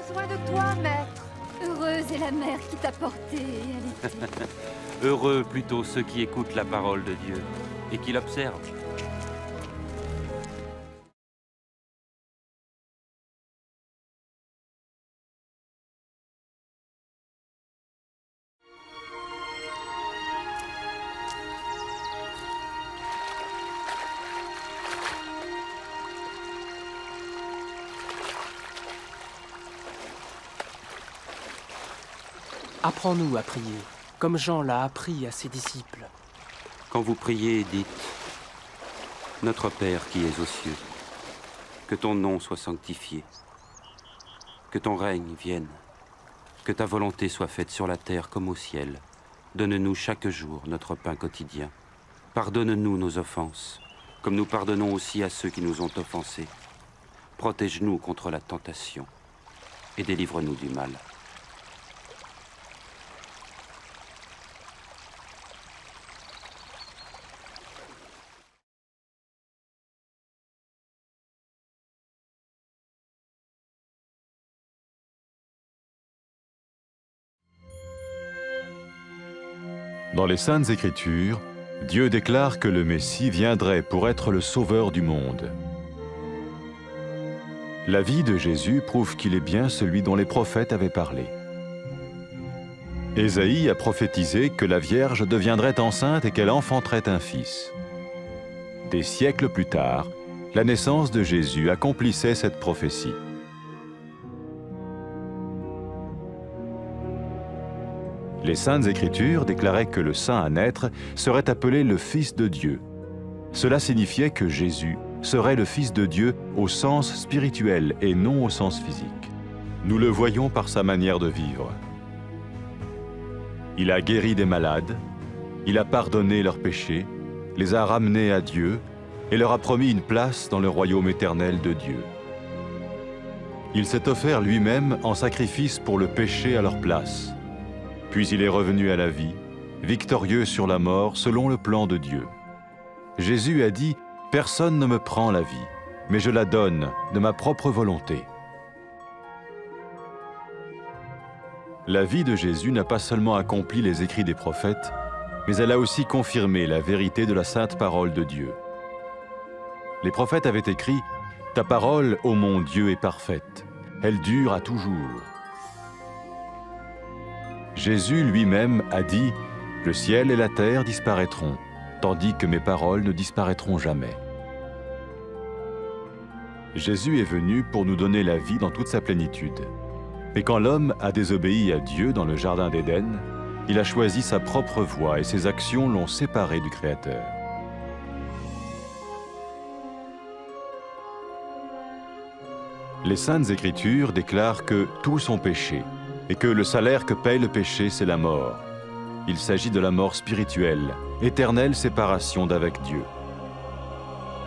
besoin de toi, maître. Heureuse est la mère qui t'a porté et allaitée. Heureux plutôt ceux qui écoutent la parole de Dieu et qui l'observent. Apprends-nous à prier, comme Jean l'a appris à ses disciples. Quand vous priez, dites « Notre Père qui es aux cieux, que ton nom soit sanctifié, que ton règne vienne, que ta volonté soit faite sur la terre comme au ciel. Donne-nous chaque jour notre pain quotidien. Pardonne-nous nos offenses, comme nous pardonnons aussi à ceux qui nous ont offensés. Protège-nous contre la tentation et délivre-nous du mal. » Dans les Saintes Écritures, Dieu déclare que le Messie viendrait pour être le sauveur du monde. La vie de Jésus prouve qu'il est bien celui dont les prophètes avaient parlé. Ésaïe a prophétisé que la Vierge deviendrait enceinte et qu'elle enfanterait un fils. Des siècles plus tard, la naissance de Jésus accomplissait cette prophétie. Les Saintes Écritures déclaraient que le saint à naître serait appelé le Fils de Dieu. Cela signifiait que Jésus serait le Fils de Dieu au sens spirituel et non au sens physique. Nous le voyons par sa manière de vivre. Il a guéri des malades, il a pardonné leurs péchés, les a ramenés à Dieu et leur a promis une place dans le royaume éternel de Dieu. Il s'est offert lui-même en sacrifice pour le péché à leur place. Puis il est revenu à la vie, victorieux sur la mort selon le plan de Dieu. Jésus a dit « Personne ne me prend la vie, mais je la donne de ma propre volonté. » La vie de Jésus n'a pas seulement accompli les écrits des prophètes, mais elle a aussi confirmé la vérité de la sainte parole de Dieu. Les prophètes avaient écrit « Ta parole, ô mon Dieu, est parfaite, elle dure à toujours. » Jésus lui-même a dit « Le ciel et la terre disparaîtront, tandis que mes paroles ne disparaîtront jamais. » Jésus est venu pour nous donner la vie dans toute sa plénitude. Et quand l'homme a désobéi à Dieu dans le jardin d'Éden, il a choisi sa propre voie et ses actions l'ont séparé du Créateur. Les Saintes Écritures déclarent que tous ont péché et que le salaire que paye le péché, c'est la mort. Il s'agit de la mort spirituelle, éternelle séparation d'avec Dieu.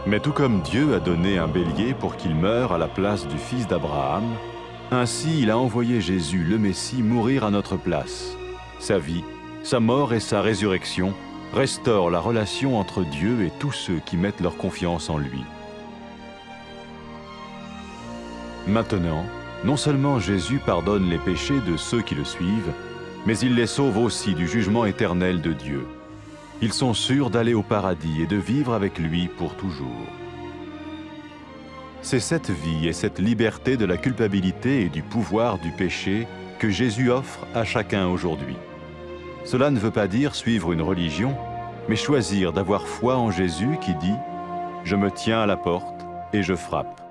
Mais tout comme Dieu a donné un bélier pour qu'il meure à la place du fils d'Abraham, ainsi il a envoyé Jésus, le Messie, mourir à notre place. Sa vie, sa mort et sa résurrection restaurent la relation entre Dieu et tous ceux qui mettent leur confiance en lui. Maintenant, non seulement Jésus pardonne les péchés de ceux qui le suivent, mais il les sauve aussi du jugement éternel de Dieu. Ils sont sûrs d'aller au paradis et de vivre avec lui pour toujours. C'est cette vie et cette liberté de la culpabilité et du pouvoir du péché que Jésus offre à chacun aujourd'hui. Cela ne veut pas dire suivre une religion, mais choisir d'avoir foi en Jésus qui dit « Je me tiens à la porte et je frappe.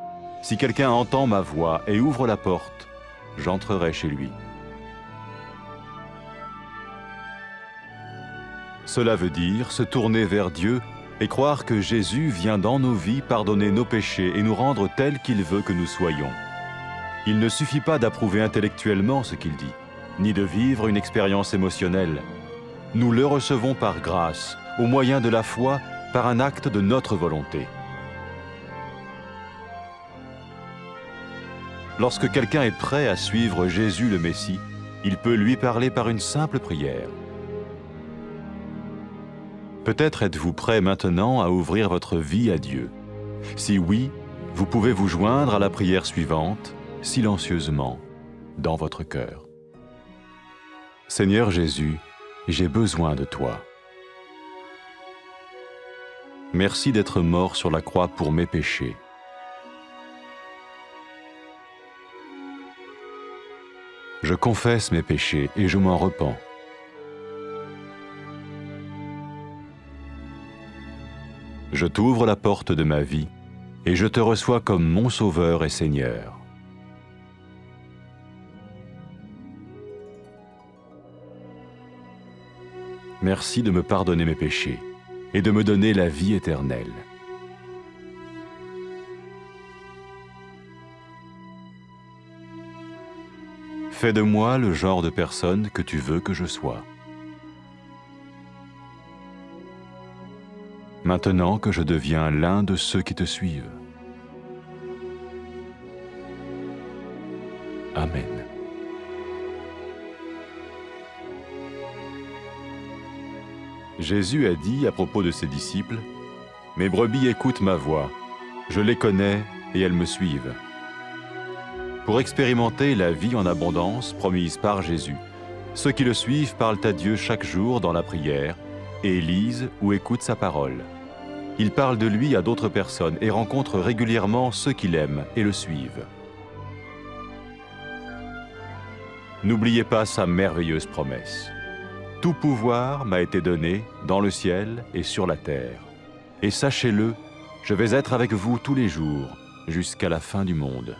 Si quelqu'un entend ma voix et ouvre la porte, j'entrerai chez lui. » Cela veut dire se tourner vers Dieu et croire que Jésus vient dans nos vies pardonner nos péchés et nous rendre tels qu'il veut que nous soyons. Il ne suffit pas d'approuver intellectuellement ce qu'il dit, ni de vivre une expérience émotionnelle. Nous le recevons par grâce, au moyen de la foi, par un acte de notre volonté. Lorsque quelqu'un est prêt à suivre Jésus le Messie, il peut lui parler par une simple prière. Peut-être êtes-vous prêt maintenant à ouvrir votre vie à Dieu. Si oui, vous pouvez vous joindre à la prière suivante, silencieusement. dans votre cœur. Seigneur Jésus, j'ai besoin de toi. Merci d'être mort sur la croix pour mes péchés. Je confesse mes péchés et je m'en repens. Je t'ouvre la porte de ma vie et je te reçois comme mon Sauveur et Seigneur. Merci de me pardonner mes péchés et de me donner la vie éternelle. Fais de moi le genre de personne que tu veux que je sois. Maintenant que je deviens l'un de ceux qui te suivent. Amen. Jésus a dit à propos de ses disciples, « Mes brebis écoutent ma voix, je les connais et elles me suivent. » Pour expérimenter la vie en abondance promise par Jésus, ceux qui le suivent parlent à Dieu chaque jour dans la prière et lisent ou écoutent sa parole. Ils parlent de lui à d'autres personnes et rencontrent régulièrement ceux qui l'aiment et le suivent. N'oubliez pas sa merveilleuse promesse. Tout pouvoir m'a été donné dans le ciel et sur la terre. Et sachez-le, je vais être avec vous tous les jours, jusqu'à la fin du monde.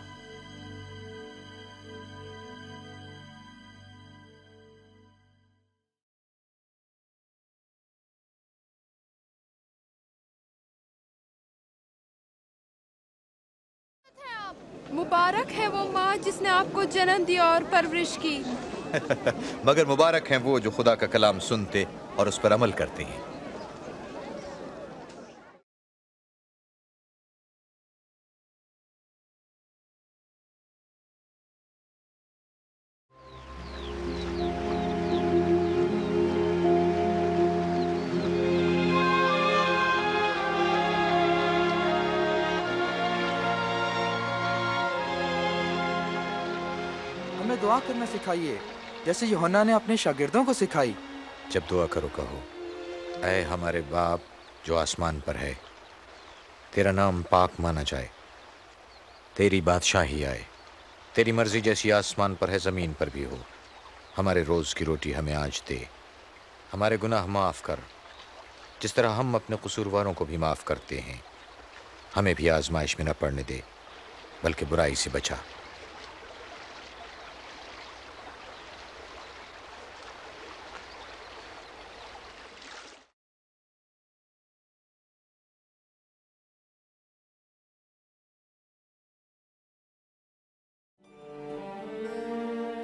मुबारक है वो माँ जिसने आपको जन्म दिया और परवरिश की। मगर मुबारक हैं वो जो खुदा का कलाम सुनते और उस पर अमल करते हैं। हमें दुआ करना सिखाइए जैसे यूहन्ना ने अपने शागिर्दों को सिखाई। जब दुआ करो कहो, ऐ हमारे बाप जो आसमान पर है, तेरा नाम पाक माना जाए, तेरी बादशाही आए, तेरी मर्जी जैसी आसमान पर है ज़मीन पर भी हो। हमारे रोज़ की रोटी हमें आज दे, हमारे गुनाह माफ़ कर जिस तरह हम अपने कसूरवारों को भी माफ़ करते हैं। हमें भी आजमाइश में न पड़ने दे बल्कि बुराई से बचा।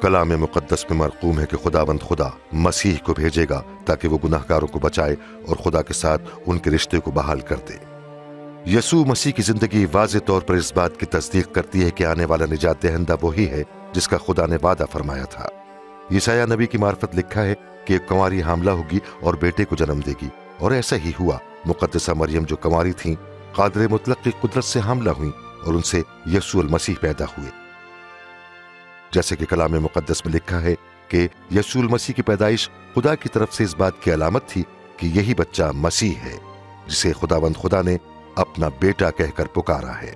कलाम मुक़द्दस में मरक़ूम है कि खुदावंद खुदा मसीह को भेजेगा ताकि वो गुनाहगारों को बचाए और खुदा के साथ उनके रिश्ते को बहाल कर दे। यसू मसीह की ज़िंदगी वाज़े तौर पर इस बात की तस्दीक करती है कि आने वाला निजात दहिंदा वही है जिसका खुदा ने वादा फरमाया था। यशायाह नबी की मार्फत लिखा है कि एक कंवारी हामला होगी और बेटे को जन्म देगी, और ऐसा ही हुआ। मुक़द्दसा मरियम जो कंवारी थीं, क़ादिर मुतलक की कुदरत से हामला हुई और उनसे यसू अल मसीह पैदा हुए। जैसे कि कलाम मुक़द्दस में लिखा है कि यसू अल मसीह की पैदाइश खुदा की तरफ से इस बात की अलामत थी कि यही बच्चा मसीह है जिसे खुदावंद खुदा ने अपना बेटा कहकर पुकारा है।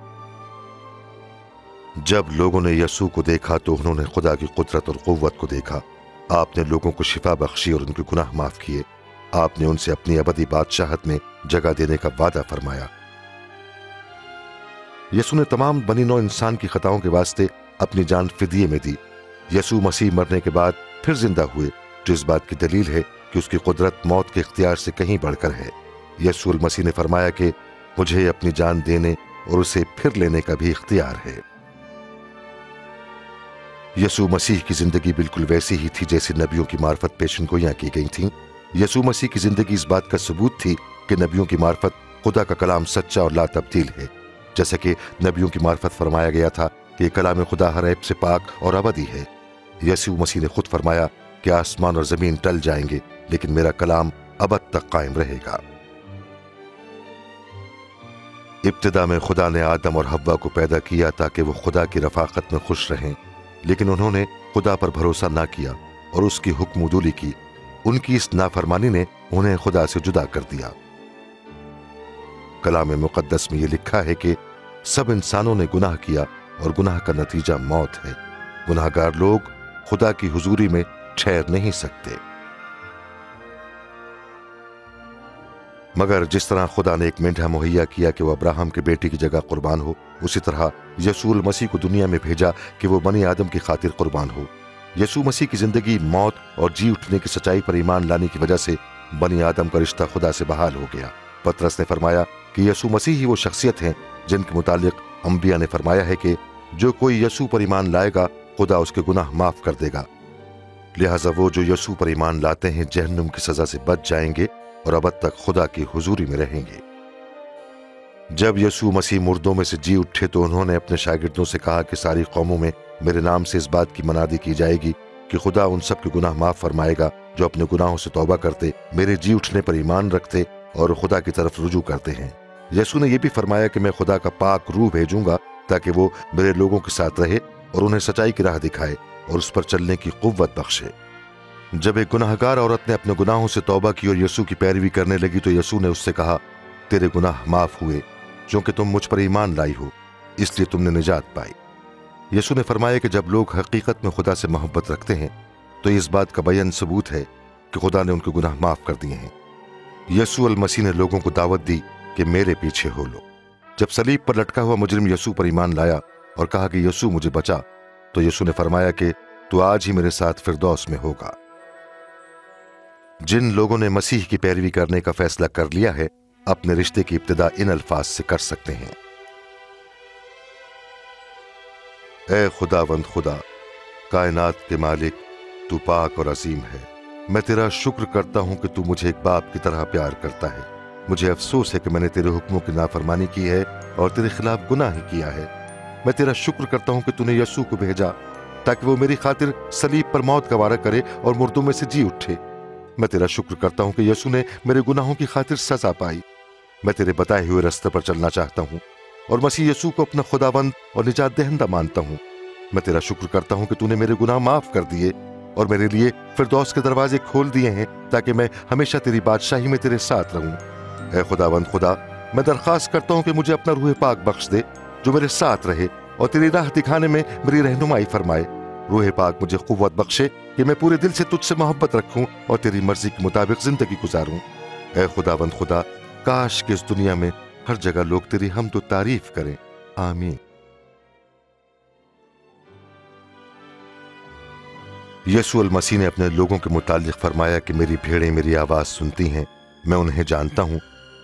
जब लोगों ने यसू को देखा तो उन्होंने खुदा की कुदरत और क़ुव्वत को देखा। आपने लोगों को शिफा बख्शी और उनके गुनाह माफ किए। आपने उनसे अपनी अबदी बादशाहत में जगह देने का वादा फरमाया। यसू ने तमाम बनी नौ इंसान की खताओं के वास्ते अपनी जान फिदिये में दी। यसू मसीह मरने के बाद फिर जिंदा हुए, जो इस बात की दलील है कि उसकी कुदरत मौत के इख्तियार से कहीं बढ़कर है। यसू अल मसीह ने फरमाया कि मुझे अपनी जान देने और उसे फिर लेने का भी इख्तियार है। यसू मसीह की जिंदगी बिल्कुल वैसी ही थी जैसी नबियों की मार्फत पेशनगोइयां की गई थीं। यसू मसीह की जिंदगी इस बात का सबूत थी कि नबियों की मार्फत खुदा का कलाम सच्चा और ला तब्दील है। जैसा कि नबियों की मार्फत फरमाया गया था कि कलाम खुदा हर ऐब से पाक और अबदी है। यसू मसीह ने खुद फरमाया कि आसमान और जमीन टल जाएंगे लेकिन मेरा कलाम अबद तक कायम रहेगा। इब्तिदा में खुदा ने आदम और हव्वा को पैदा किया ताकि वो खुदा की रफाकत में खुश रहें, लेकिन उन्होंने खुदा पर भरोसा ना किया और उसकी हुक्मदूली की, उनकी इस नाफरमानी ने उन्हें खुदा से जुदा कर दिया। कलाम मुकद्दस में यह लिखा है कि सब इंसानों ने गुनाह किया और गुनाह का नतीजा मौत है। गुनाहगार लोग खुदा की हुजूरी में ठहर नहीं सकते। मगर जिस तरह खुदा ने एक मेंढा मुहैया किया कि वह अब्राहम के बेटे की जगह कुर्बान हो, उसी तरह यसूल मसीह को दुनिया में भेजा कि वो बनी आदम की खातिर कुर्बान हो। यसू मसीह की जिंदगी, मौत और जी उठने की सच्चाई पर ईमान लाने की वजह से बनी आदम का रिश्ता खुदा से बहाल हो गया। पतरस ने फरमाया कि यसू मसीह ही वो शख्सियत हैं जिनके मुतालिक अंबिया ने फरमाया है कि जो कोई यसू पर ईमान लाएगा खुदा उसके गुनाह माफ कर देगा। लिहाजा वो जो यसू पर ईमान लाते हैं जहन्नुम की सजा से बच जाएंगे और अबद तक खुदा की हुजूरी में रहेंगे। जब यसू मसीह मुर्दों में से जी उठे तो उन्होंने अपने शागिर्दों से कहा कि सारी कौमों में मेरे नाम से इस बात की मनादी की जाएगी कि खुदा उन सब के गुनाह माफ फरमाएगा जो अपने गुनाहों से तौबा करते, मेरे जी उठने पर ईमान रखते और खुदा की तरफ रुजू करते हैं। यसू ने यह भी फरमाया कि मैं खुदा का पाक रूह भेजूंगा ताकि वो मेरे लोगों के साथ रहे और उन्हें सच्चाई की राह दिखाए और उस पर चलने की कुव्वत बख्शे। जब एक गुनाहगार औरत ने अपने गुनाहों से तौबा की और यसू की पैरवी करने लगी तो यसू ने उससे कहा, तेरे गुनाह माफ हुए क्योंकि तुम मुझ पर ईमान लाई हो, इसलिए तुमने निजात पाई। यसू ने फरमाया कि जब लोग हकीकत में खुदा से मोहब्बत रखते हैं तो इस बात का बयान सबूत है कि खुदा ने उनके गुनाह माफ कर दिए हैं। यसू अल मसीह ने लोगों को दावत दी कि मेरे पीछे हो लो। जब सलीब पर लटका हुआ मुजरिम यसू पर ईमान लाया और कहा कि यसू मुझे बचा, तो यसू ने फरमाया कि तू आज ही मेरे साथ फिरदौस में होगा। जिन लोगों ने मसीह की पैरवी करने का फैसला कर लिया है अपने रिश्ते की इब्तिदा इन अल्फाज से कर सकते हैं, ए खुदावंद खुदा, कायनात के मालिक, तू पाक और अजीम है। मैं तेरा शुक्र करता हूं कि तू मुझे एक बाप की तरह प्यार करता है। मुझे अफसोस है कि मैंने तेरे हुक्मों की नाफरमानी की है और तेरे खिलाफ गुनाह ही किया है। मैं तेरा शुक्र करता हूं कि तूने यसू को भेजा ताकि वो मेरी खातिर सलीब पर मौत का वारा करे और मुर्दों में से जी उठे। मैं तेरा शुक्र करता हूं कि यसू ने मेरे गुनाहों की खातिर सजा पाई। मैं तेरे बताए हुए रास्ते पर चलना चाहता हूं और मसीह यसू को अपना खुदावंद और निजात दहिंदा मानता हूं। मैं तेरा शुक्र करता हूं कि तूने मेरे गुनाह माफ कर दिए और मेरे लिए फिरदौस के दरवाजे खोल दिए हैं ताकि मैं हमेशा तेरी बादशाही में तेरे साथ रहूं। ऐ खुदावंद खुदा, मैं दरख्वास्त करता हूं कि मुझे अपना रूह पाक बख्श दे जो मेरे साथ रहे और तेरी राह दिखाने में मेरी रहनुमाई फरमाए। रूह पाक मुझे कुव्वत बख्शे कि मैं पूरे दिल से तुझसे मोहब्बत रखूं और तेरी मर्जी के मुताबिक जिंदगी गुजारूं। ऐ खुदावंद खुदा, काश कि इस दुनिया में हर जगह लोग तेरी हमद व तारीफ करें। आमीन। यसू अल मसीह ने अपने लोगों के मुतालिक फरमाया कि मेरी भेड़ें मेरी आवाज सुनती हैं, मैं उन्हें जानता हूं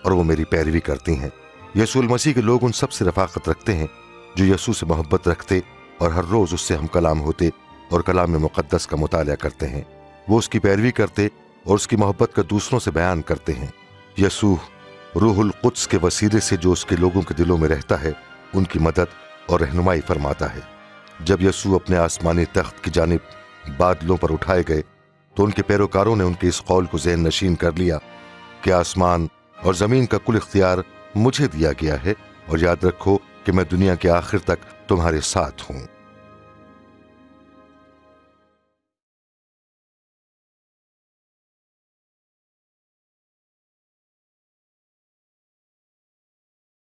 और वो मेरी पैरवी करती हैं। यसू अल मसीह के लोग उन सब से रफाकत रखते हैं जो यसू से मोहब्बत रखते और हर रोज उससे हम कलाम होते और कलाम में मुकद्दस का मुताला करते हैं। वो उसकी पैरवी करते और उसकी मोहब्बत का दूसरों से बयान करते हैं। यसू रूहुल कुद्स के वसीले से जो उसके लोगों के दिलों में रहता है उनकी मदद और रहनुमाई फरमाता है। जब यसू अपने आसमानी तख्त की जानिब बादलों पर उठाए गए तो उनके पैरोकारों ने उनके इस कौल को ज़हन नशीन कर लिया कि आसमान और जमीन का कुल इख्तियार मुझे दिया गया है और याद रखो कि मैं दुनिया के आखिर तक तुम्हारे साथ हूं।